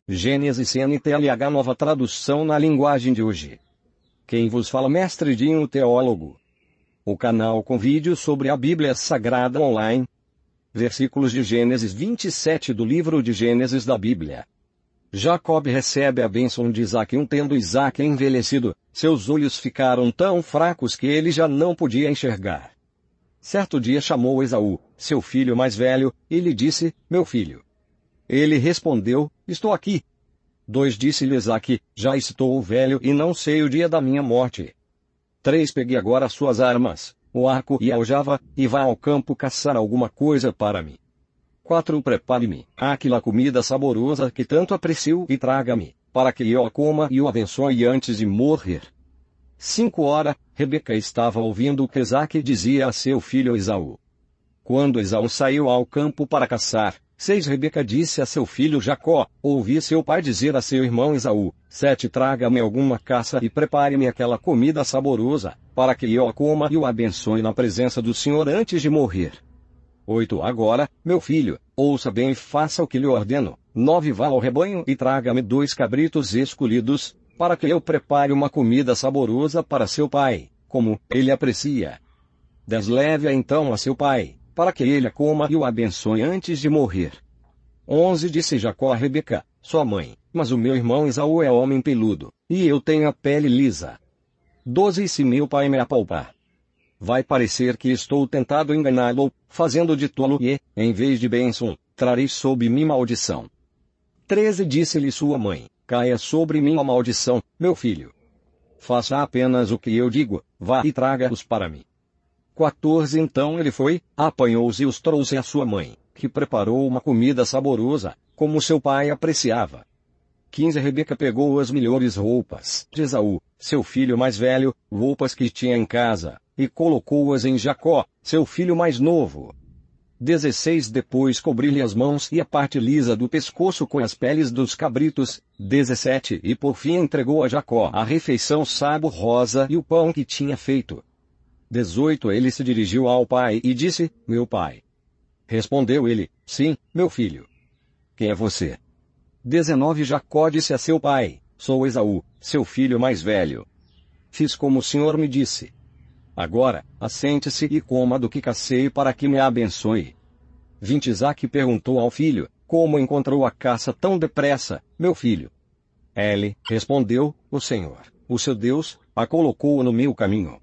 Gênesis NTLH, nova tradução na linguagem de hoje. Quem vos fala, Mestre Dinho, teólogo. O canal com vídeos sobre a Bíblia Sagrada online. Versículos de Gênesis 27 do livro de Gênesis da Bíblia. Jacob recebe a bênção de Isaque. Tendo Isaque envelhecido, seus olhos ficaram tão fracos que ele já não podia enxergar. Certo dia chamou Esaú, seu filho mais velho, e lhe disse: Meu filho. Ele respondeu: Estou aqui. 2 Disse-lhe Isaque: Já estou velho e não sei o dia da minha morte. 3 Pegue agora suas armas, o arco e a aljava, e vá ao campo caçar alguma coisa para mim. 4 Prepare-me aquela comida saborosa que tanto aprecio e traga-me, para que eu a coma e o abençoe antes de morrer. 5 Ora, Rebeca estava ouvindo o que Isaque dizia a seu filho Esaú. Quando Esaú saiu ao campo para caçar, 6 Rebeca disse a seu filho Jacó: Ouvi seu pai dizer a seu irmão Esaú: 7 Traga-me alguma caça e prepare-me aquela comida saborosa, para que eu a coma e o abençoe na presença do Senhor antes de morrer. 8 Agora, meu filho, ouça bem e faça o que lhe ordeno. 9 Vá ao rebanho e traga-me 2 cabritos escolhidos, para que eu prepare uma comida saborosa para seu pai, como ele aprecia. 10 Leve-a então a seu pai, para que ele a coma e o abençoe antes de morrer. 11 Disse Jacó a Rebeca, sua mãe: Mas o meu irmão Esaú é homem peludo, e eu tenho a pele lisa. 12 E se meu pai me apalpar, vai parecer que estou tentado enganá-lo, fazendo de tolo e, em vez de bênção, trarei sobre mim maldição. 13 Disse-lhe sua mãe: Caia sobre mim a maldição, meu filho. Faça apenas o que eu digo, vá e traga-os para mim. 14 Então ele foi, apanhou-os e os trouxe à sua mãe, que preparou uma comida saborosa, como seu pai apreciava. 15 Rebeca pegou as melhores roupas de Esaú, seu filho mais velho, roupas que tinha em casa, e colocou-as em Jacó, seu filho mais novo. 16 Depois cobriu-lhe as mãos e a parte lisa do pescoço com as peles dos cabritos. 17 E por fim entregou a Jacó a refeição saborosa e o pão que tinha feito. 18 Ele se dirigiu ao pai e disse: Meu pai. Respondeu ele: Sim, meu filho. Quem é você? 19 Jacó disse a seu pai: Sou Esaú, seu filho mais velho. Fiz como o Senhor me disse. Agora, assente-se e coma do que cacei para que me abençoe. 20 Isaque perguntou ao filho: Como encontrou a caça tão depressa, meu filho? Ele respondeu: O Senhor, o seu Deus, a colocou no meu caminho.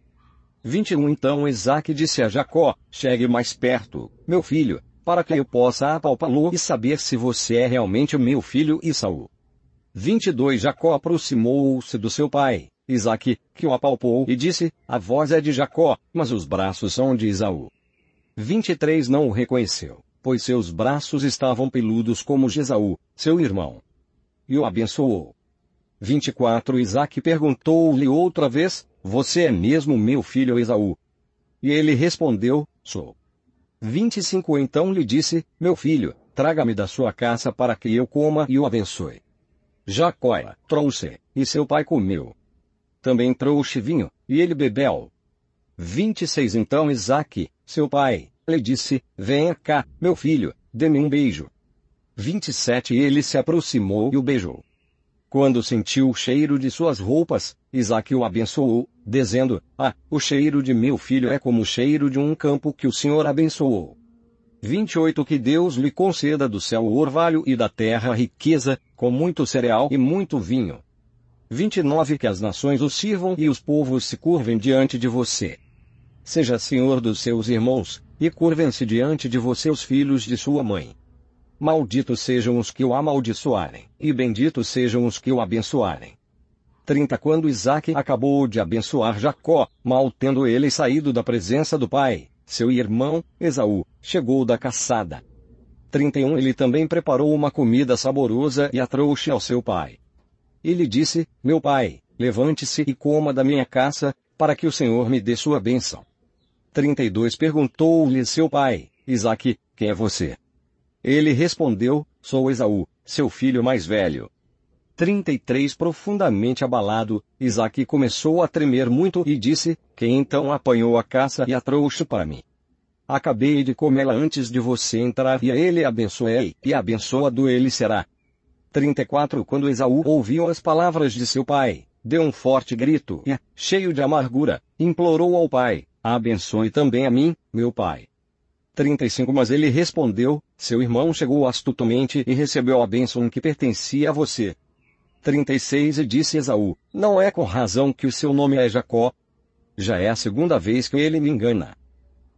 21 Então Isaque disse a Jacó: Chegue mais perto, meu filho, para que eu possa apalpá-lo e saber se você é realmente o meu filho Esaú. 22 Jacó aproximou-se do seu pai, Isaque, que o apalpou e disse: A voz é de Jacó, mas os braços são de Esaú. 23 Não o reconheceu, pois seus braços estavam peludos como de Esaú, seu irmão. E o abençoou. 24 Isaque perguntou-lhe outra vez: Você é mesmo meu filho Esaú? E ele respondeu: Sou. 25 Então lhe disse: Meu filho, traga-me da sua caça para que eu coma e o abençoe. Jacó trouxe, e seu pai comeu. Também trouxe vinho, e ele bebeu. 26 Então Isaque, seu pai, lhe disse: Venha cá, meu filho, dê-me um beijo. 27 Ele se aproximou e o beijou. Quando sentiu o cheiro de suas roupas, Isaque o abençoou, dizendo: o cheiro de meu filho é como o cheiro de um campo que o Senhor abençoou. 28 Que Deus lhe conceda do céu o orvalho e da terra riqueza, com muito cereal e muito vinho. 29 Que as nações o sirvam e os povos se curvem diante de você. Seja senhor dos seus irmãos, e curvem-se diante de você os filhos de sua mãe. Malditos sejam os que o amaldiçoarem, e benditos sejam os que o abençoarem. 30 Quando Isaque acabou de abençoar Jacó, mal tendo ele saído da presença do pai, seu irmão, Esaú, chegou da caçada. 31 Ele também preparou uma comida saborosa e a trouxe ao seu pai. Ele disse: Meu pai, levante-se e coma da minha caça, para que o Senhor me dê sua bênção. 32 Perguntou-lhe seu pai: Isaque, quem é você? Ele respondeu: Sou Esaú, seu filho mais velho. 33 Profundamente abalado, Isaque começou a tremer muito e disse: Quem então apanhou a caça e a trouxe para mim? Acabei de comê-la antes de você entrar e a ele abençoei, e abençoado ele será. 34 Quando Esaú ouviu as palavras de seu pai, deu um forte grito e, cheio de amargura, implorou ao pai: Abençoe também a mim, meu pai. 35 Mas ele respondeu: Seu irmão chegou astutamente e recebeu a bênção que pertencia a você. 36 E disse Esaú: Não é com razão que o seu nome é Jacó? Já é a segunda vez que ele me engana.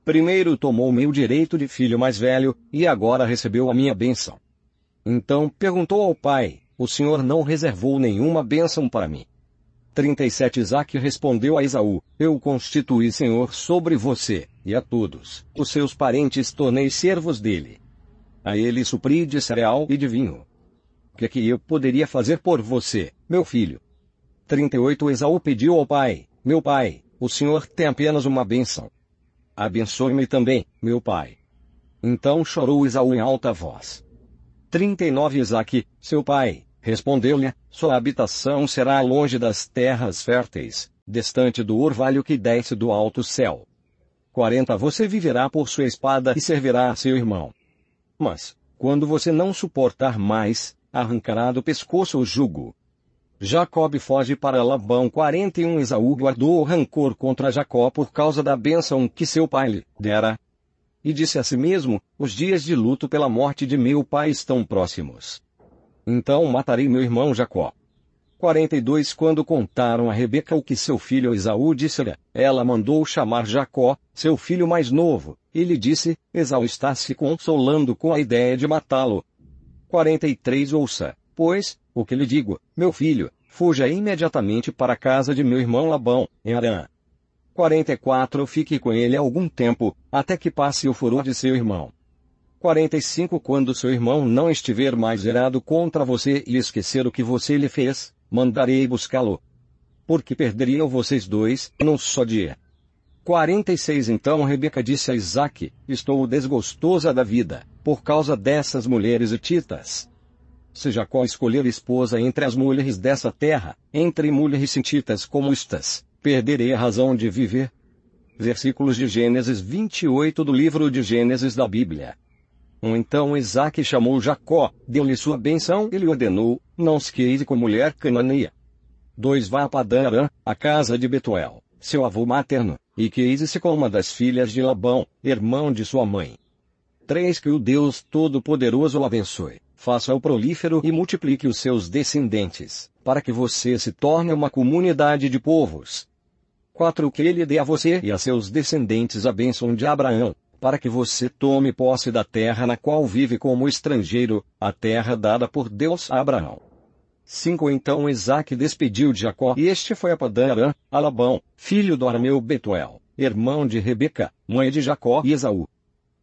Primeiro tomou meu direito de filho mais velho, e agora recebeu a minha bênção. Então perguntou ao pai: O senhor não reservou nenhuma bênção para mim? 37 Isaque respondeu a Esaú: Eu constituí senhor sobre você, e a todos os seus parentes tornei servos dele. A ele supri de cereal e de vinho. O que eu poderia fazer por você, meu filho? 38 Esaú pediu ao pai: Meu pai, o senhor tem apenas uma bênção. Abençoe-me também, meu pai. Então chorou Esaú em alta voz. 39 Isaque, seu pai, respondeu-lhe: Sua habitação será longe das terras férteis, distante do orvalho que desce do alto céu. 40 Você viverá por sua espada e servirá a seu irmão. Mas, quando você não suportar mais, arrancará do pescoço o jugo. Jacob foge para Labão. 41 Esaú guardou rancor contra Jacó por causa da bênção que seu pai lhe dera. E disse a si mesmo: Os dias de luto pela morte de meu pai estão próximos. Então matarei meu irmão Jacó. 42 Quando contaram a Rebeca o que seu filho Esaú disse-lhe, ela mandou chamar Jacó, seu filho mais novo, e lhe disse: Esaú está se consolando com a ideia de matá-lo. 43 Ouça, pois, o que lhe digo, meu filho, fuja imediatamente para a casa de meu irmão Labão, em Harã. 44 Fique com ele algum tempo, até que passe o furor de seu irmão. 45 Quando seu irmão não estiver mais irado contra você e esquecer o que você lhe fez, mandarei buscá-lo. Porque perderiam vocês dois, num só dia. 46 Então Rebeca disse a Isaque: Estou desgostosa da vida, por causa dessas mulheres hititas. Se Jacó escolher esposa entre as mulheres dessa terra, entre mulheres hititas como estas, perderei a razão de viver. Versículos de Gênesis 28 do livro de Gênesis da Bíblia. Então Isaque chamou Jacó, deu-lhe sua bênção e lhe ordenou: Não se queire com mulher cananeia. 2 Vá a Padã Arã, a casa de Betuel, seu avô materno, e queise-se com uma das filhas de Labão, irmão de sua mãe. 3 Que o Deus Todo-Poderoso o abençoe, faça-o prolífero e multiplique os seus descendentes, para que você se torne uma comunidade de povos. 4 Que ele dê a você e a seus descendentes a bênção de Abraão, para que você tome posse da terra na qual vive como estrangeiro, a terra dada por Deus a Abraão. 5 Então Isaque despediu de Jacó e este foi a Padã Arã, a Labão, filho do arameu Betuel, irmão de Rebeca, mãe de Jacó e Esaú.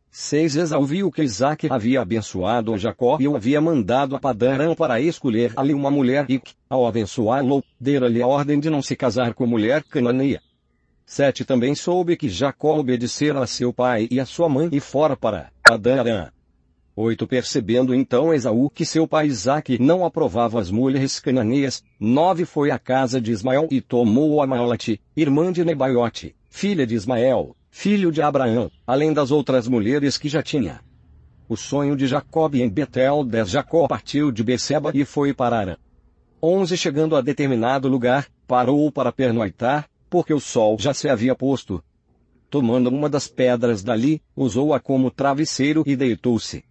6 Esaú viu que Isaque havia abençoado a Jacó e o havia mandado a Padã Arã para escolher ali uma mulher e que, ao abençoá-lo, dera-lhe a ordem de não se casar com mulher cananeia. 7 Também soube que Jacó obedecera a seu pai e a sua mãe e fora para Padã Arã. 8 Percebendo então Esaú que seu pai Isaque não aprovava as mulheres cananeias, 9 Foi à casa de Ismael e tomou Amaolate, irmã de Nebaiote, filha de Ismael, filho de Abraão, além das outras mulheres que já tinha. O sonho de Jacob em Betel. 10 Jacó partiu de Beceba e foi para Arã. 11 Chegando a determinado lugar, parou para pernoitar, porque o sol já se havia posto. Tomando uma das pedras dali, usou-a como travesseiro e deitou-se.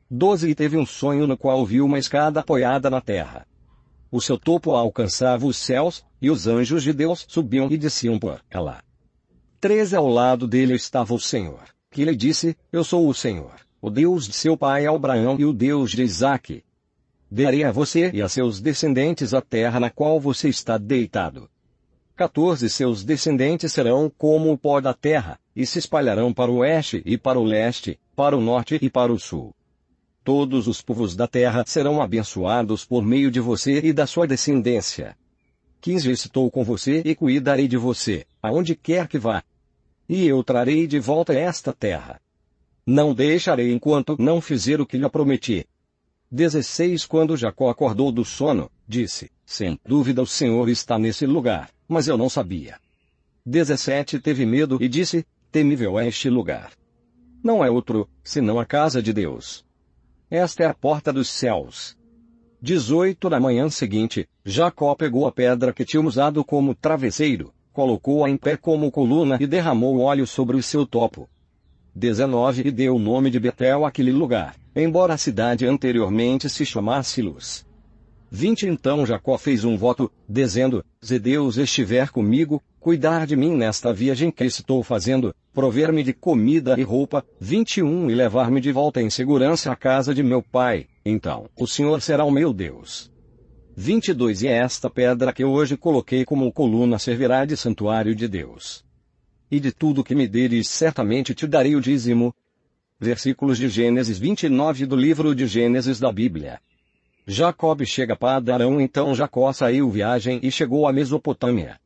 12 E teve um sonho no qual viu uma escada apoiada na terra. O seu topo alcançava os céus, e os anjos de Deus subiam e desciam por ela. 13 Ao lado dele estava o Senhor, que lhe disse: Eu sou o Senhor, o Deus de seu pai Abraão e o Deus de Isaque. Darei a você e a seus descendentes a terra na qual você está deitado. 14 Seus descendentes serão como o pó da terra, e se espalharão para o oeste e para o leste, para o norte e para o sul. Todos os povos da terra serão abençoados por meio de você e da sua descendência. 15 Estou com você e cuidarei de você, aonde quer que vá. E eu trarei de volta esta terra. Não deixarei enquanto não fizer o que lhe prometi. 16 Quando Jacó acordou do sono, disse, sem dúvida o Senhor está nesse lugar, mas eu não sabia. 17 Teve medo e disse, temível é este lugar. Não é outro, senão a casa de Deus. Esta é a porta dos céus. 18 Na manhã seguinte, Jacó pegou a pedra que tinha usado como travesseiro, colocou-a em pé como coluna e derramou óleo sobre o seu topo. 19 E deu o nome de Betel àquele lugar, embora a cidade anteriormente se chamasse Luz. 20 Então Jacó fez um voto, dizendo, se Deus estiver comigo, cuidar de mim nesta viagem que estou fazendo, prover-me de comida e roupa, 21 E levar-me de volta em segurança à casa de meu pai, então o Senhor será o meu Deus. 22 E esta pedra que hoje coloquei como coluna servirá de santuário de Deus. E de tudo que me deres certamente te darei o dízimo. Versículos de Gênesis 29 do livro de Gênesis da Bíblia. Jacob chega a Padarão. Então Jacó saiu viagem e chegou à Mesopotâmia.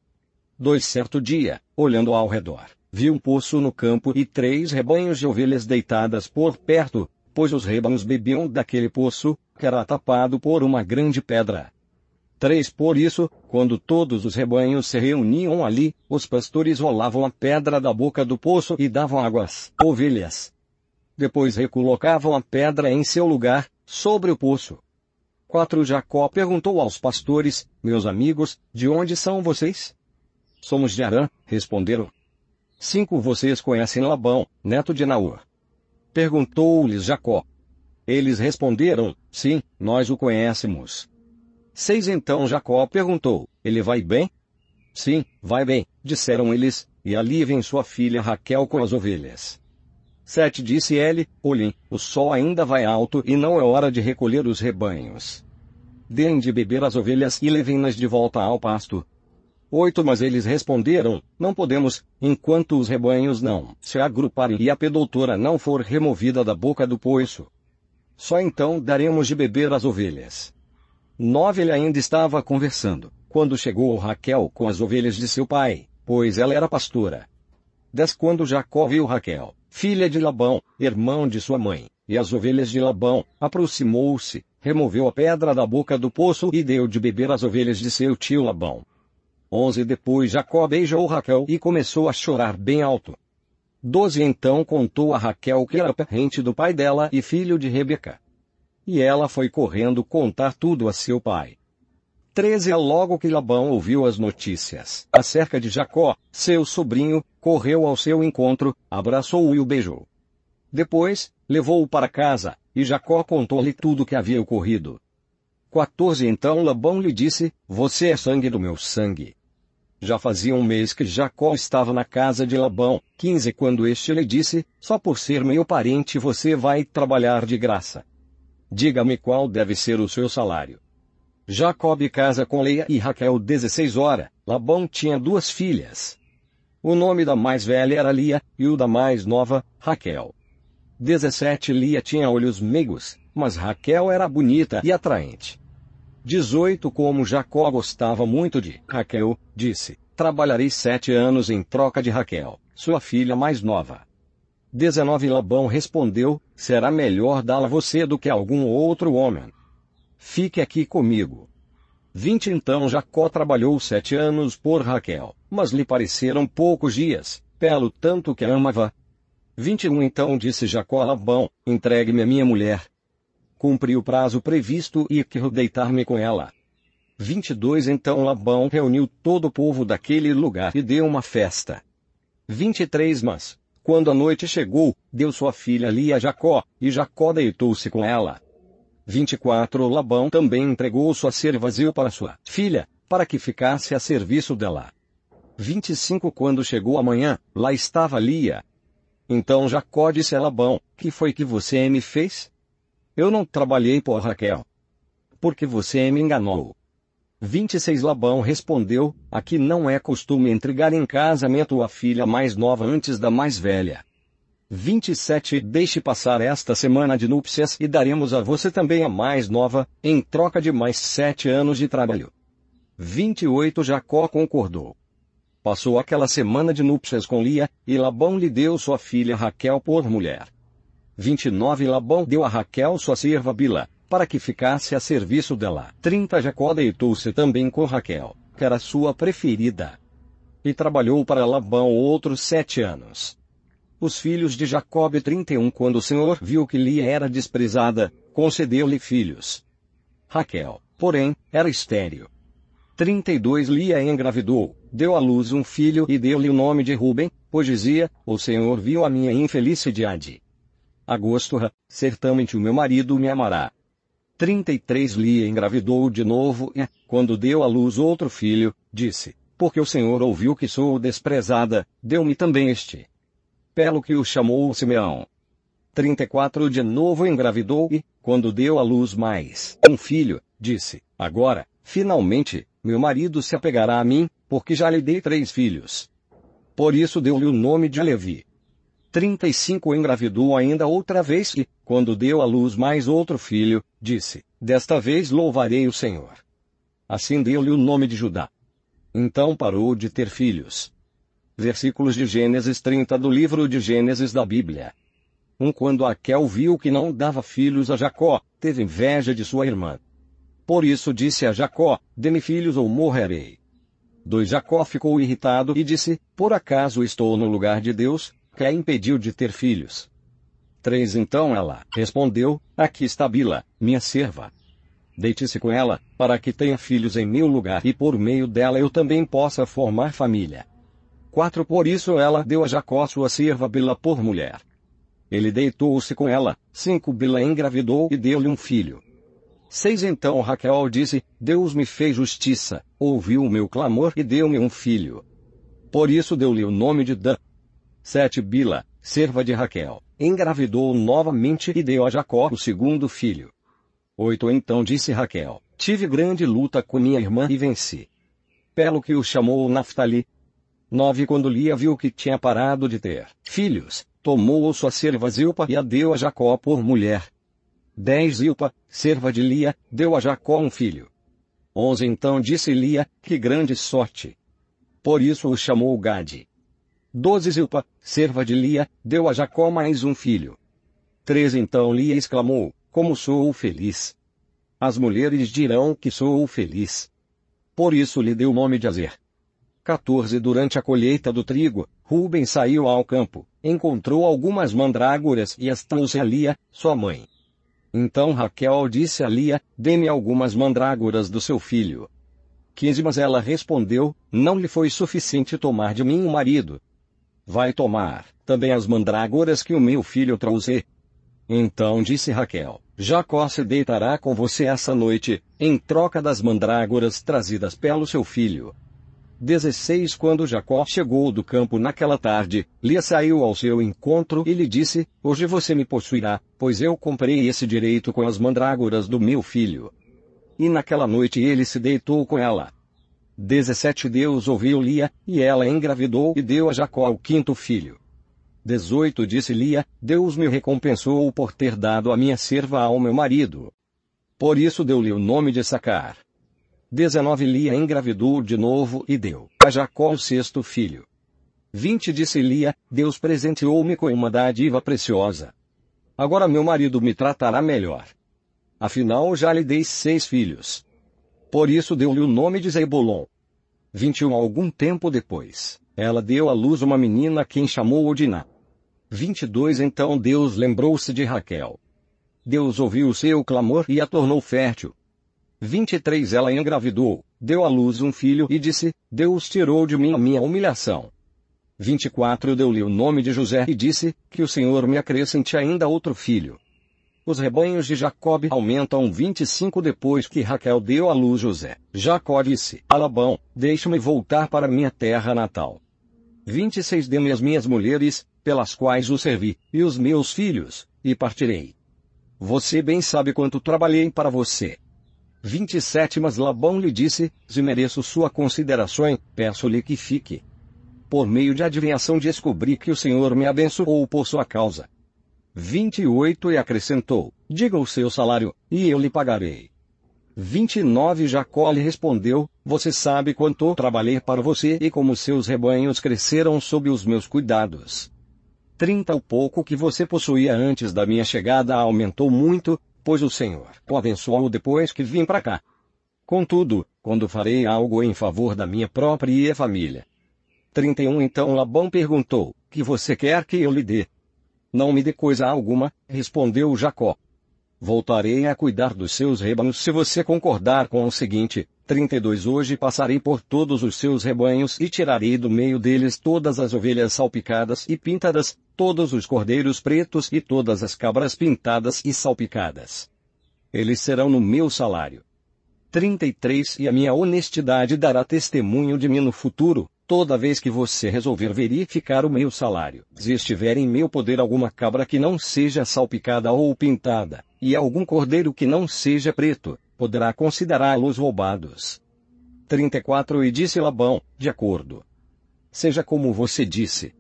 2 Certo dia, olhando ao redor, viu um poço no campo e 3 rebanhos de ovelhas deitadas por perto, pois os rebanhos bebiam daquele poço, que era tapado por uma grande pedra. 3 Por isso, quando todos os rebanhos se reuniam ali, os pastores rolavam a pedra da boca do poço e davam água às ovelhas. Depois recolocavam a pedra em seu lugar, sobre o poço. 4 Jacó perguntou aos pastores, meus amigos, de onde são vocês? Somos de Harã, responderam. 5 Vocês conhecem Labão, neto de Naor? Perguntou-lhes Jacó. Eles responderam, sim, nós o conhecemos. 6 Então Jacó perguntou, ele vai bem? Sim, vai bem, disseram eles, e ali vem sua filha Raquel com as ovelhas. 7 Disse ele, olhem, o sol ainda vai alto e não é hora de recolher os rebanhos. Deem de beber as ovelhas e levem-nas de volta ao pasto. 8 Mas eles responderam, não podemos, enquanto os rebanhos não se agruparem e a pedoutora não for removida da boca do poço. Só então daremos de beber às ovelhas. 9 Ele ainda estava conversando, quando chegou Raquel com as ovelhas de seu pai, pois ela era pastora. 10 Quando Jacó viu Raquel, filha de Labão, irmão de sua mãe, e as ovelhas de Labão, aproximou-se, removeu a pedra da boca do poço e deu de beber às ovelhas de seu tio Labão. 11 Depois Jacó beijou Raquel e começou a chorar bem alto. 12 Então contou a Raquel que era parente do pai dela e filho de Rebeca. E ela foi correndo contar tudo a seu pai. 13 Logo que Labão ouviu as notícias acerca de Jacó, seu sobrinho, correu ao seu encontro, abraçou-o e o beijou. Depois, levou-o para casa, e Jacó contou-lhe tudo o que havia ocorrido. 14 Então Labão lhe disse, você é sangue do meu sangue. Já fazia um mês que Jacó estava na casa de Labão. 15 Quando este lhe disse, só por ser meu parente você vai trabalhar de graça. Diga-me qual deve ser o seu salário. Jacob casa com Leia e Raquel. 16 Labão tinha 2 filhas. O nome da mais velha era Lia, e o da mais nova, Raquel. 17 Lia tinha olhos meigos, mas Raquel era bonita e atraente. 18 Como Jacó gostava muito de Raquel, disse, trabalharei 7 anos em troca de Raquel, sua filha mais nova. 19 Labão respondeu, será melhor dá-la a você do que a algum outro homem. Fique aqui comigo. 20 Então Jacó trabalhou 7 anos por Raquel, mas lhe pareceram poucos dias, pelo tanto que a amava. 21 Então disse Jacó a Labão, entregue-me a minha mulher. Cumpri o prazo previsto e quero deitar-me com ela. 22 Então Labão reuniu todo o povo daquele lugar e deu uma festa. 23 Mas, quando a noite chegou, deu sua filha Lia a Jacó, e Jacó deitou-se com ela. 24 Labão também entregou sua serva Zilpa para sua filha, para que ficasse a serviço dela. 25 Quando chegou a manhã, lá estava Lia. Então Jacó disse a Labão, que foi que você me fez? Eu não trabalhei por Raquel. Porque você me enganou. 26 Labão respondeu, aqui não é costume entregar em casamento a filha mais nova antes da mais velha. 27 Deixe passar esta semana de núpcias e daremos a você também a mais nova, em troca de mais 7 anos de trabalho. 28 Jacó concordou. Passou aquela semana de núpcias com Lia, e Labão lhe deu sua filha Raquel por mulher. 29 Labão deu a Raquel sua serva Bila, para que ficasse a serviço dela. 30 Jacó deitou-se também com Raquel, que era sua preferida. E trabalhou para Labão outros 7 anos. Os filhos de Jacó 31. Quando o Senhor viu que Lia era desprezada, concedeu-lhe filhos. Raquel, porém, era estéril. 32 Lia engravidou, deu à luz um filho e deu-lhe o nome de Ruben, pois dizia: o Senhor viu a minha infelicidade. Agosto, certamente o meu marido me amará. 33 Lia engravidou de novo e, quando deu à luz outro filho, disse: porque o Senhor ouviu que sou desprezada, deu-me também este. Pelo que o chamou Simeão. 34 De novo engravidou e, quando deu à luz mais um filho, disse: agora, finalmente, meu marido se apegará a mim, porque já lhe dei 3 filhos. Por isso deu-lhe o nome de Levi. 35 Engravidou ainda outra vez e, quando deu à luz mais outro filho, disse: desta vez louvarei o Senhor. Assim deu-lhe o nome de Judá. Então parou de ter filhos. Versículos de Gênesis 30 do livro de Gênesis da Bíblia. Quando Raquel viu que não dava filhos a Jacó, teve inveja de sua irmã. Por isso disse a Jacó: dê-me filhos ou morrerei. 2 Jacó ficou irritado e disse: por acaso estou no lugar de Deus, que a impediu de ter filhos? 3 Então ela respondeu: aqui está Bila, minha serva. Deite-se com ela, para que tenha filhos em meu lugar e por meio dela eu também possa formar família. 4 Por isso ela deu a Jacó sua serva Bila por mulher. Ele deitou-se com ela. 5 Bila engravidou e deu-lhe um filho. 6 Então Raquel disse: Deus me fez justiça, ouviu o meu clamor e deu-me um filho. Por isso deu-lhe o nome de Dan. 7 Bila, serva de Raquel, engravidou novamente e deu a Jacó o segundo filho. 8 Então disse Raquel: tive grande luta com minha irmã e venci. Pelo que o chamou Naftali. 9 Quando Lia viu que tinha parado de ter filhos, tomou sua serva Zilpa e a deu a Jacó por mulher. 10 Zilpa, serva de Lia, deu a Jacó um filho. 11 Então disse Lia: que grande sorte! Por isso o chamou Gade. 12 Zilpa, serva de Lia, deu a Jacó mais um filho. 13 Então Lia exclamou: como sou feliz! As mulheres dirão que sou feliz. Por isso lhe deu o nome de Azer. 14 Durante a colheita do trigo, Ruben saiu ao campo, encontrou algumas mandrágoras e as trouxe a Lia, sua mãe. Então Raquel disse a Lia: dê-me algumas mandrágoras do seu filho. 15 Mas ela respondeu: não lhe foi suficiente tomar de mim um marido. Vai tomar também as mandrágoras que o meu filho trouxe. Então disse Raquel: Jacó se deitará com você essa noite, em troca das mandrágoras trazidas pelo seu filho. 16 Quando Jacó chegou do campo naquela tarde, Lia saiu ao seu encontro e lhe disse: hoje você me possuirá, pois eu comprei esse direito com as mandrágoras do meu filho. E naquela noite ele se deitou com ela. 17 Deus ouviu Lia, e ela engravidou e deu a Jacó o quinto filho. 18 Disse Lia: Deus me recompensou por ter dado a minha serva ao meu marido. Por isso deu-lhe o nome de Sacar. 19 Lia engravidou de novo e deu a Jacó o sexto filho. 20 Disse Lia: Deus presenteou-me com uma dádiva preciosa. Agora meu marido me tratará melhor. Afinal já lhe dei 6 filhos. Por isso deu-lhe o nome de Zebulon. 21 Algum tempo depois, ela deu à luz uma menina a quem chamou Diná. 22 Então Deus lembrou-se de Raquel. Deus ouviu o seu clamor e a tornou fértil. 23 Ela engravidou, deu à luz um filho e disse: Deus tirou de mim a minha humilhação. 24 Deu-lhe o nome de José e disse: que o Senhor me acrescente ainda outro filho. Os rebanhos de Jacó aumentam. 25 Depois que Raquel deu à luz José, Jacó disse a Labão: deixa-me voltar para minha terra natal. 26 Dê-me as minhas mulheres, pelas quais o servi, e os meus filhos, e partirei. Você bem sabe quanto trabalhei para você. 27 Mas Labão lhe disse: se mereço sua consideração, peço-lhe que fique. Por meio de adivinhação descobri que o Senhor me abençoou por sua causa. 28 E acrescentou: diga o seu salário, e eu lhe pagarei. 29 Jacó lhe respondeu: você sabe quanto trabalhei para você e como seus rebanhos cresceram sob os meus cuidados. 30 O pouco que você possuía antes da minha chegada aumentou muito. pois o Senhor o abençoou depois que vim para cá. Contudo, quando farei algo em favor da minha própria família? 31 Então Labão perguntou, que você quer que eu lhe dê? Não me dê coisa alguma, respondeu Jacó. Voltarei a cuidar dos seus rebanhos se você concordar com o seguinte, 32 Hoje passarei por todos os seus rebanhos e tirarei do meio deles todas as ovelhas salpicadas e pintadas, todos os cordeiros pretos e todas as cabras pintadas e salpicadas. Eles serão no meu salário. 33 E a minha honestidade dará testemunho de mim no futuro, toda vez que você resolver verificar o meu salário. Se estiver em meu poder alguma cabra que não seja salpicada ou pintada, e algum cordeiro que não seja preto, poderá considerá-los roubados. 34 E disse Labão, de acordo. Seja como você disse.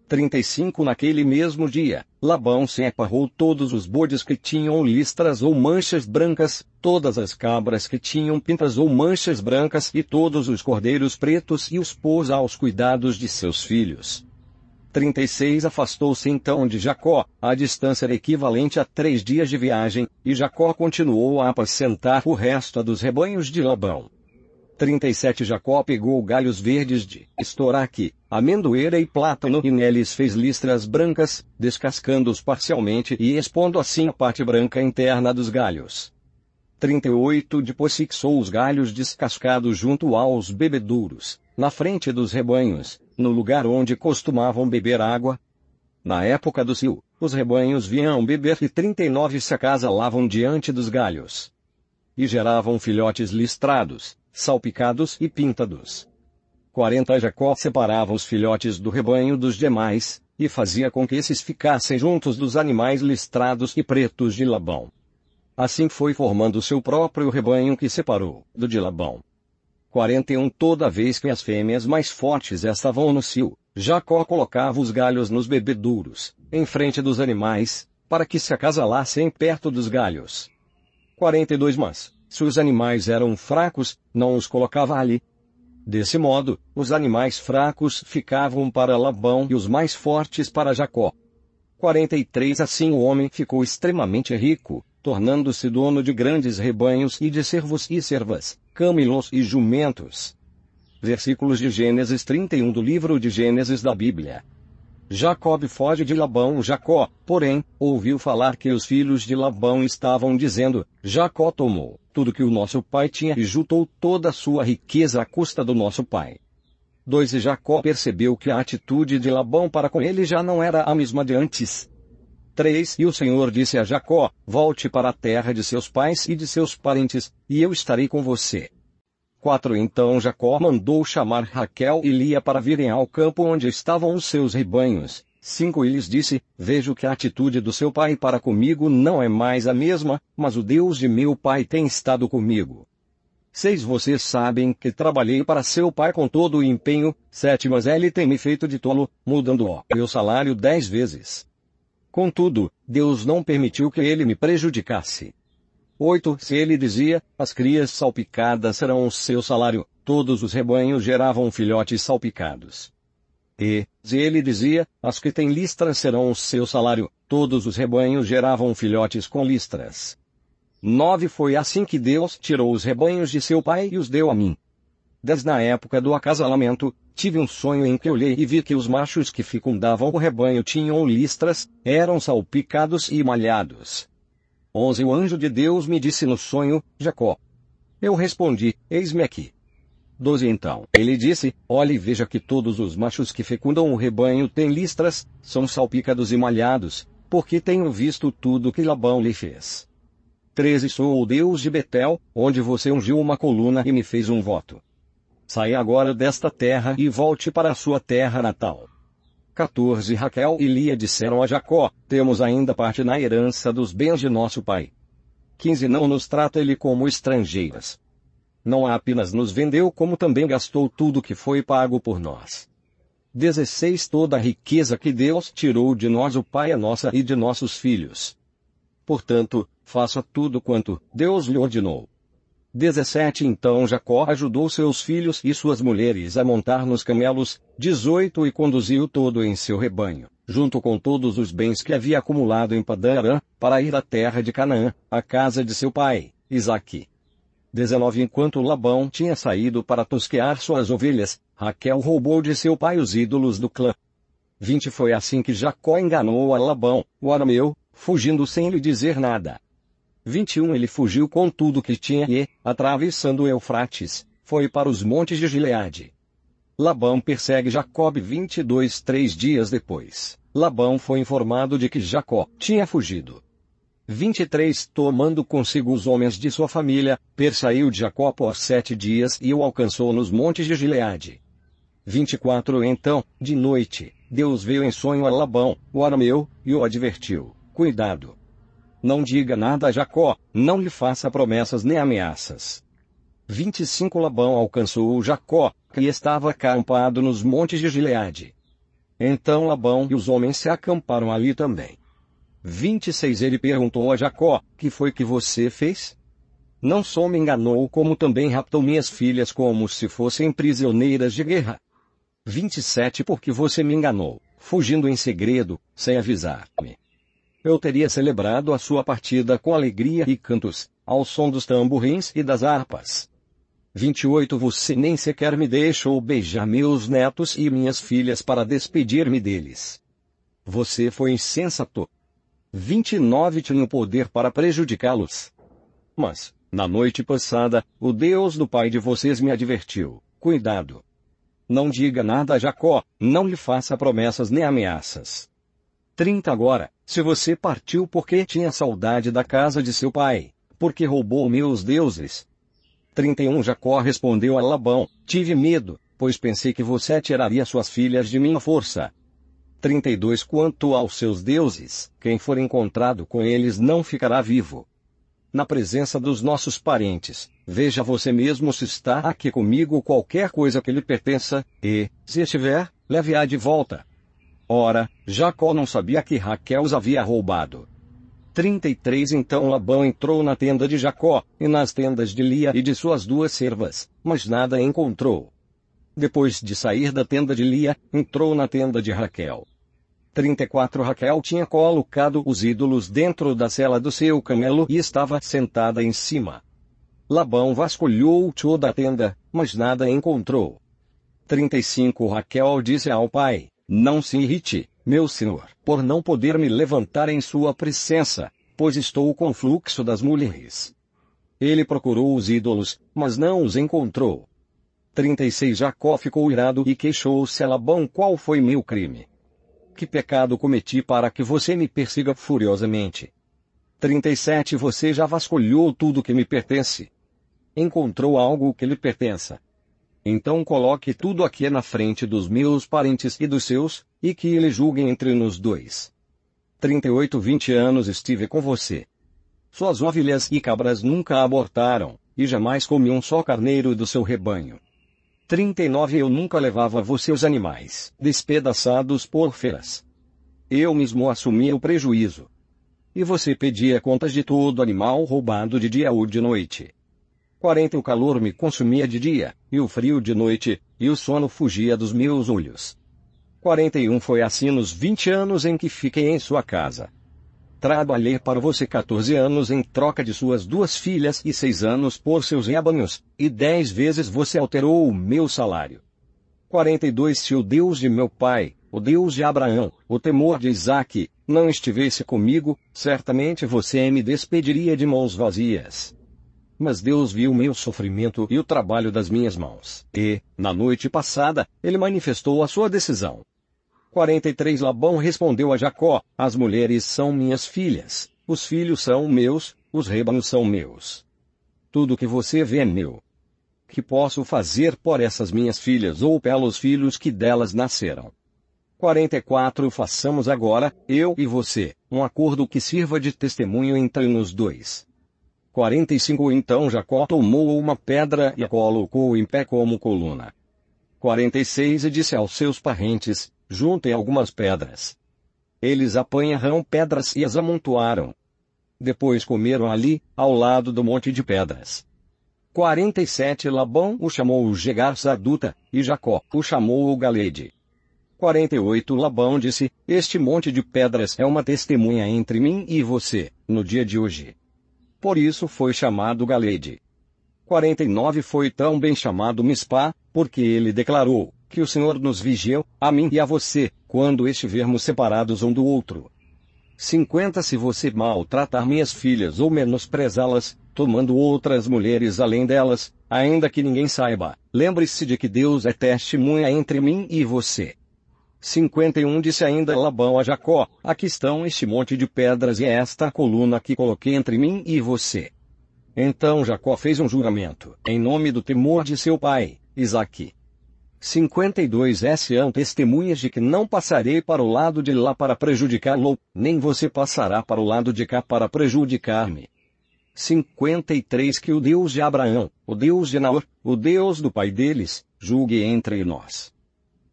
35 Naquele mesmo dia, Labão separou todos os bodes que tinham listras ou manchas brancas, todas as cabras que tinham pintas ou manchas brancas e todos os cordeiros pretos e os pôs aos cuidados de seus filhos. 36 Afastou-se então de Jacó, a distância era equivalente a 3 dias de viagem, e Jacó continuou a apacentar o resto dos rebanhos de Labão. 37 Jacó pegou galhos verdes de estoraque, amendoeira e plátano e neles fez listras brancas, descascando-os parcialmente e expondo assim a parte branca interna dos galhos. 38 Depois fixou os galhos descascados junto aos bebedouros, na frente dos rebanhos, no lugar onde costumavam beber água. Na época do cio, os rebanhos vinham beber e 39 se acasalavam diante dos galhos. E geravam filhotes listrados, salpicados e pintados. 40 Jacó separava os filhotes do rebanho dos demais, e fazia com que esses ficassem juntos dos animais listrados e pretos de Labão. Assim foi formando seu próprio rebanho que separou do de Labão. 41 Toda vez que as fêmeas mais fortes estavam no cio, Jacó colocava os galhos nos bebedouros, em frente dos animais, para que se acasalassem perto dos galhos. 42 Mas, se os animais eram fracos, não os colocava ali. Desse modo, os animais fracos ficavam para Labão e os mais fortes para Jacó. 43 Assim o homem ficou extremamente rico, tornando-se dono de grandes rebanhos e de servos e servas, camelos e jumentos. Versículos de Gênesis 31 do livro de Gênesis da Bíblia. Jacob foge de Labão. Jacó, porém, ouviu falar que os filhos de Labão estavam dizendo, Jacó tomou tudo que o nosso pai tinha e juntou toda a sua riqueza à custa do nosso pai. 2 E Jacó percebeu que a atitude de Labão para com ele já não era a mesma de antes. 3 E o Senhor disse a Jacó, volte para a terra de seus pais e de seus parentes, e eu estarei com você. 4 Então Jacó mandou chamar Raquel e Lia para virem ao campo onde estavam os seus rebanhos. 5 E lhes disse, vejo que a atitude do seu pai para comigo não é mais a mesma, mas o Deus de meu pai tem estado comigo. 6 Vocês sabem que trabalhei para seu pai com todo o empenho. 7 Mas ele tem me feito de tolo, mudando o meu salário 10 vezes. Contudo, Deus não permitiu que ele me prejudicasse. 8 Se ele dizia, as crias salpicadas serão o seu salário, todos os rebanhos geravam filhotes salpicados. E, se ele dizia, as que têm listras serão o seu salário, todos os rebanhos geravam filhotes com listras. 9 Foi assim que Deus tirou os rebanhos de seu pai e os deu a mim. 10 Na época do acasalamento, tive um sonho em que olhei e vi que os machos que fecundavam o rebanho tinham listras, eram salpicados e malhados. 11 O anjo de Deus me disse no sonho, Jacó. Eu respondi, eis-me aqui. 12 Então ele disse, olhe e veja que todos os machos que fecundam o rebanho têm listras, são salpicados e malhados, porque tenho visto tudo que Labão lhe fez. 13 Sou o Deus de Betel, onde você ungiu uma coluna e me fez um voto. Saia agora desta terra e volte para a sua terra natal. 14 Raquel e Lia disseram a Jacó, temos ainda parte na herança dos bens de nosso pai. 15 Não nos trata ele como estrangeiras. Não apenas nos vendeu como também gastou tudo que foi pago por nós. 16 Toda a riqueza que Deus tirou de nós o pai é nossa e de nossos filhos. Portanto, faça tudo quanto Deus lhe ordenou. 17 Então Jacó ajudou seus filhos e suas mulheres a montar nos camelos. 18 E conduziu todo em seu rebanho. junto com todos os bens que havia acumulado em Padã-Arã, para ir à terra de Canaã, à casa de seu pai, Isaque. 19 Enquanto Labão tinha saído para tosquear suas ovelhas, Raquel roubou de seu pai os ídolos do clã. 20 Foi assim que Jacó enganou a Labão, o arameu, fugindo sem lhe dizer nada. 21 Ele fugiu com tudo que tinha e, atravessando o Eufrates, foi para os montes de Gileade. Labão persegue Jacó. 22 3 dias depois, Labão foi informado de que Jacó tinha fugido. 23 Tomando consigo os homens de sua família, persaiu de Jacó por 7 dias e o alcançou nos montes de Gileade. 24 Então, de noite, Deus veio em sonho a Labão, o arameu, e o advertiu: cuidado! Não diga nada a Jacó, não lhe faça promessas nem ameaças. 25 Labão alcançou Jacó, que estava acampado nos montes de Gileade. Então Labão e os homens se acamparam ali também. 26 Ele perguntou a Jacó: que foi que você fez? Não só me enganou, como também raptou minhas filhas como se fossem prisioneiras de guerra. 27 Porque você me enganou, fugindo em segredo, sem avisar-me. Eu teria celebrado a sua partida com alegria e cantos, ao som dos tamborins e das harpas. 28 Você nem sequer me deixou beijar meus netos e minhas filhas para despedir-me deles. Você foi insensato. 29 Tinha o poder para prejudicá-los. Mas, na noite passada, o Deus do pai de vocês me advertiu: cuidado! Não diga nada a Jacó, não lhe faça promessas nem ameaças. 30 Agora, se você partiu porque tinha saudade da casa de seu pai, porque roubou meus deuses. 31 Jacó respondeu a Labão: tive medo, pois pensei que você tiraria suas filhas de minha força. 32 Quanto aos seus deuses, quem for encontrado com eles não ficará vivo. Na presença dos nossos parentes, veja você mesmo se está aqui comigo qualquer coisa que lhe pertença, e, se estiver, leve-a de volta. Ora, Jacó não sabia que Raquel os havia roubado. 33 Então Labão entrou na tenda de Jacó, e nas tendas de Lia e de suas 2 servas, mas nada encontrou. Depois de sair da tenda de Lia, entrou na tenda de Raquel. 34 Raquel tinha colocado os ídolos dentro da sela do seu camelo e estava sentada em cima. Labão vasculhou toda a tenda, mas nada encontrou. 35 Raquel disse ao pai: não se irrite, meu senhor, por não poder me levantar em sua presença, pois estou com o fluxo das mulheres. Ele procurou os ídolos, mas não os encontrou. 36 Jacó ficou irado e queixou-se a Labão: qual foi meu crime? Que pecado cometi para que você me persiga furiosamente? 37 Você já vasculhou tudo que me pertence? Encontrou algo que lhe pertença? Então coloque tudo aqui na frente dos meus parentes e dos seus, e que ele julguem entre nós dois. 38 20 anos estive com você. Suas ovelhas e cabras nunca abortaram, e jamais comi um só carneiro do seu rebanho. 39 Eu nunca levava você os animais, despedaçados por feras. Eu mesmo assumia o prejuízo. E você pedia contas de todo animal roubado de dia ou de noite. 40 O calor me consumia de dia, e o frio de noite, e o sono fugia dos meus olhos. 41 Foi assim nos 20 anos em que fiquei em sua casa. Trabalhei para você 14 anos em troca de suas 2 filhas e 6 anos por seus rebanhos, e 10 vezes você alterou o meu salário. 42 Se o Deus de meu pai, o Deus de Abraão, o temor de Isaque, não estivesse comigo, certamente você me despediria de mãos vazias. Mas Deus viu meu sofrimento e o trabalho das minhas mãos, e, na noite passada, ele manifestou a sua decisão. 43 Labão respondeu a Jacó: as mulheres são minhas filhas, os filhos são meus, os rebanhos são meus. Tudo que você vê é meu. Que posso fazer por essas minhas filhas ou pelos filhos que delas nasceram? 44 Façamos agora, eu e você, um acordo que sirva de testemunho entre nós dois. 45 Então Jacó tomou uma pedra e a colocou em pé como coluna. 46 E disse aos seus parentes: juntem algumas pedras. Eles apanharam pedras e as amontoaram. Depois comeram ali, ao lado do monte de pedras. 47 Labão o chamou Jegar-Saduta, e Jacó o chamou o Galede. 48 Labão disse: Este monte de pedras é uma testemunha entre mim e você, no dia de hoje. Por isso foi chamado Galeede. 49 Foi também chamado Mispá, porque ele declarou que o Senhor nos vigiou, a mim e a você, quando estivermos separados um do outro. 50 Se você maltratar minhas filhas ou menosprezá-las, tomando outras mulheres além delas, ainda que ninguém saiba, lembre-se de que Deus é testemunha entre mim e você. 51 Disse ainda Labão a Jacó: Aqui estão este monte de pedras e esta coluna que coloquei entre mim e você. Então Jacó fez um juramento, em nome do temor de seu pai, Isaque. 52 São testemunhas de que não passarei para o lado de lá para prejudicá-lo, nem você passará para o lado de cá para prejudicar-me. 53 Que o Deus de Abraão, o Deus de Naor, o Deus do pai deles, julgue entre nós.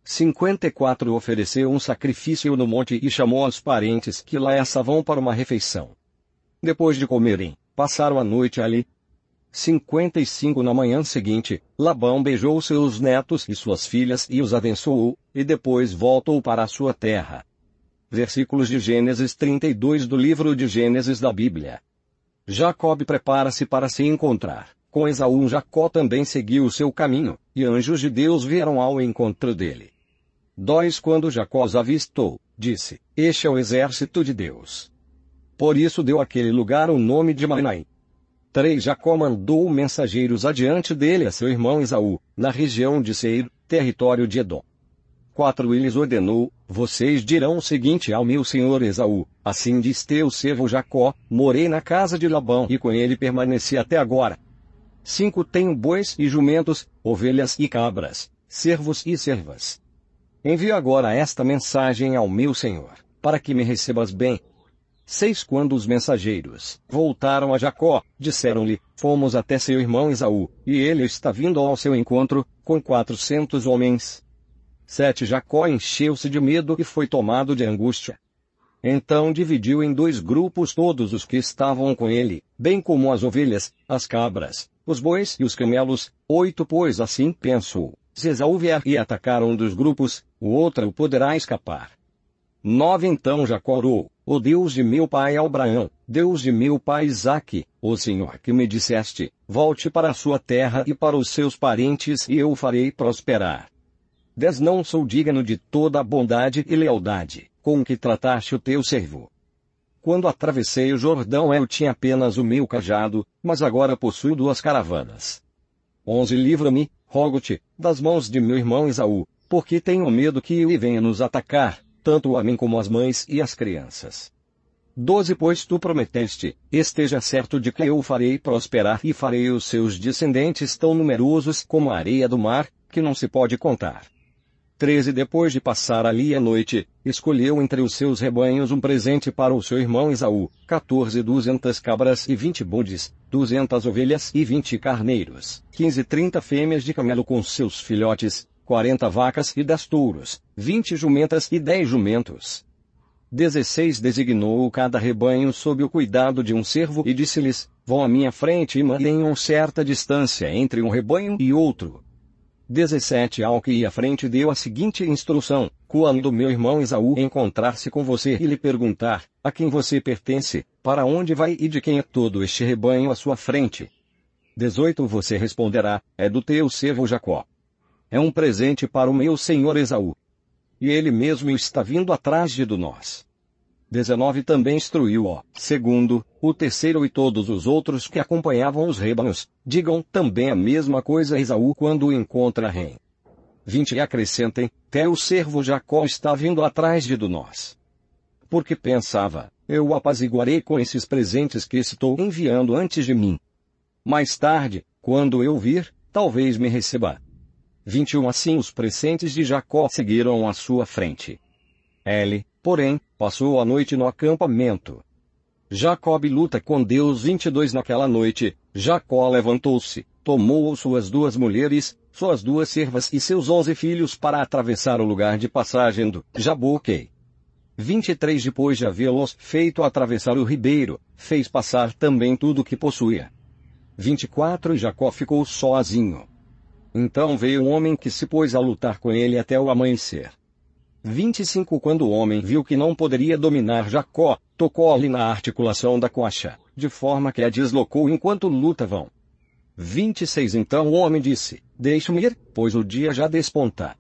54 Ofereceu um sacrifício no monte e chamou os parentes que lá estavam para uma refeição. Depois de comerem, passaram a noite ali. 55 Na manhã seguinte, Labão beijou seus netos e suas filhas e os abençoou, e depois voltou para a sua terra. Versículos de Gênesis 32 do livro de Gênesis da Bíblia. Jacob prepara-se para se encontrar com Esaú. Jacó também seguiu o seu caminho, e anjos de Deus vieram ao encontro dele. 2 Quando Jacó os avistou, disse: Este é o exército de Deus. Por isso deu àquele lugar o nome de Manaim. 3 Jacó mandou mensageiros adiante dele a seu irmão Esaú, na região de Seir, território de Edom. 4 Ele lhes ordenou: Vocês dirão o seguinte ao meu senhor Esaú: Assim diz teu servo Jacó: Morei na casa de Labão e com ele permaneci até agora. 5 Tenho bois e jumentos, ovelhas e cabras, servos e servas. Envio agora esta mensagem ao meu senhor, para que me recebas bem. 6 Quando os mensageiros voltaram a Jacó, disseram-lhe: Fomos até seu irmão Esaú, e ele está vindo ao seu encontro, com 400 homens. 7 Jacó encheu-se de medo e foi tomado de angústia. Então dividiu em 2 grupos todos os que estavam com ele, bem como as ovelhas, as cabras, os bois e os camelos. 8 Pois assim pensou: se Esaú vier e atacar um dos grupos, o outro poderá escapar. 9 Então Jacó orou: O Deus de meu pai Abraão, Deus de meu pai Isaque, o Senhor que me disseste: Volte para a sua terra e para os seus parentes e eu o farei prosperar. 10 Não sou digno de toda a bondade e lealdade com que trataste o teu servo. Quando atravessei o Jordão eu tinha apenas o meu cajado, mas agora possuo 2 caravanas. 11 Livra-me, rogo-te, das mãos de meu irmão Esaú, porque tenho medo que ele venha nos atacar, tanto a mim como as mães e as crianças. 12 Pois tu prometeste: Esteja certo de que eu o farei prosperar e farei os seus descendentes tão numerosos como a areia do mar, que não se pode contar. 13 Depois de passar ali a noite, escolheu entre os seus rebanhos um presente para o seu irmão Esaú: 14 200 cabras e 20 bodes, 200 ovelhas e 20 carneiros, 15 30 fêmeas de camelo com seus filhotes, 40 vacas e 10 touros, 20 jumentas e 10 jumentos. 16 Designou cada rebanho sob o cuidado de um servo e disse-lhes: Vão à minha frente e mantenham certa distância entre um rebanho e outro. 17 Ao que ia à frente deu a seguinte instrução: Quando meu irmão Esaú encontrar-se com você e lhe perguntar: A quem você pertence, para onde vai e de quem é todo este rebanho à sua frente? 18 Você responderá: É do teu servo Jacó. É um presente para o meu senhor Esaú. E ele mesmo está vindo atrás de nós. 19 Também instruiu o segundo, o terceiro e todos os outros que acompanhavam os rebanhos: Digam também a mesma coisa a Esaú quando o encontrarem. 20 E acrescentem: Teu servo Jacó está vindo atrás de nós. Porque pensava: Eu o apaziguarei com esses presentes que estou enviando antes de mim. Mais tarde, quando eu vir, talvez me receba. 21 Assim os presentes de Jacó seguiram à sua frente. Ele, porém, passou a noite no acampamento. Jacob luta com Deus. 22 Naquela noite, Jacó levantou-se, tomou suas 2 mulheres, suas 2 servas e seus 11 filhos para atravessar o lugar de passagem do Jaboque. 23 Depois de havê-los feito atravessar o ribeiro, fez passar também tudo o que possuía. 24 E Jacó ficou sozinho. Então veio um homem que se pôs a lutar com ele até o amanhecer. 25 Quando o homem viu que não poderia dominar Jacó, tocou-lhe na articulação da coxa, de forma que a deslocou enquanto lutavam. 26 Então o homem disse: Deixe-me ir, pois o dia já desponta.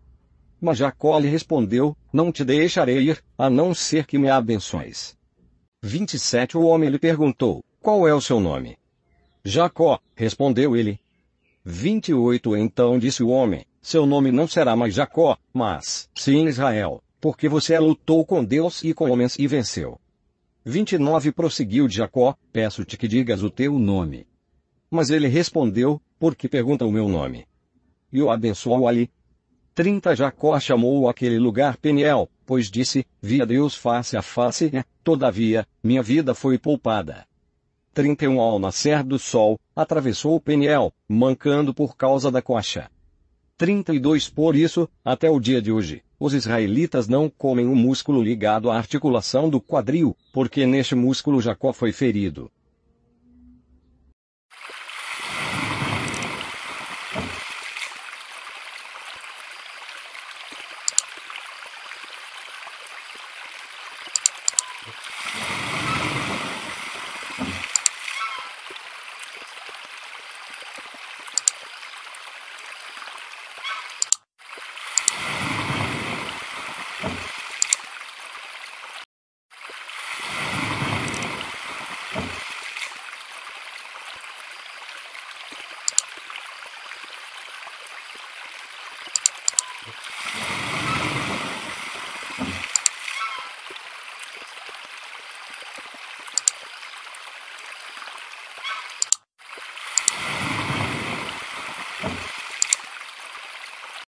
Mas Jacó lhe respondeu: Não te deixarei ir, a não ser que me abençoes. 27 O homem lhe perguntou: Qual é o seu nome? Jacó, respondeu ele. 28 Então disse o homem: Seu nome não será mais Jacó, mas sim Israel, porque você lutou com Deus e com homens e venceu. 29 Prosseguiu Jacó: Peço-te que digas o teu nome. Mas ele respondeu: Por que pergunta o meu nome? E o abençoou ali. 30 Jacó chamou aquele lugar Peniel, pois disse: Vi a Deus face a face, todavia, minha vida foi poupada. 31 Ao nascer do sol, atravessou o Peniel, mancando por causa da coxa. 32 Por isso, até o dia de hoje, os israelitas não comem o músculo ligado à articulação do quadril, porque neste músculo Jacó foi ferido.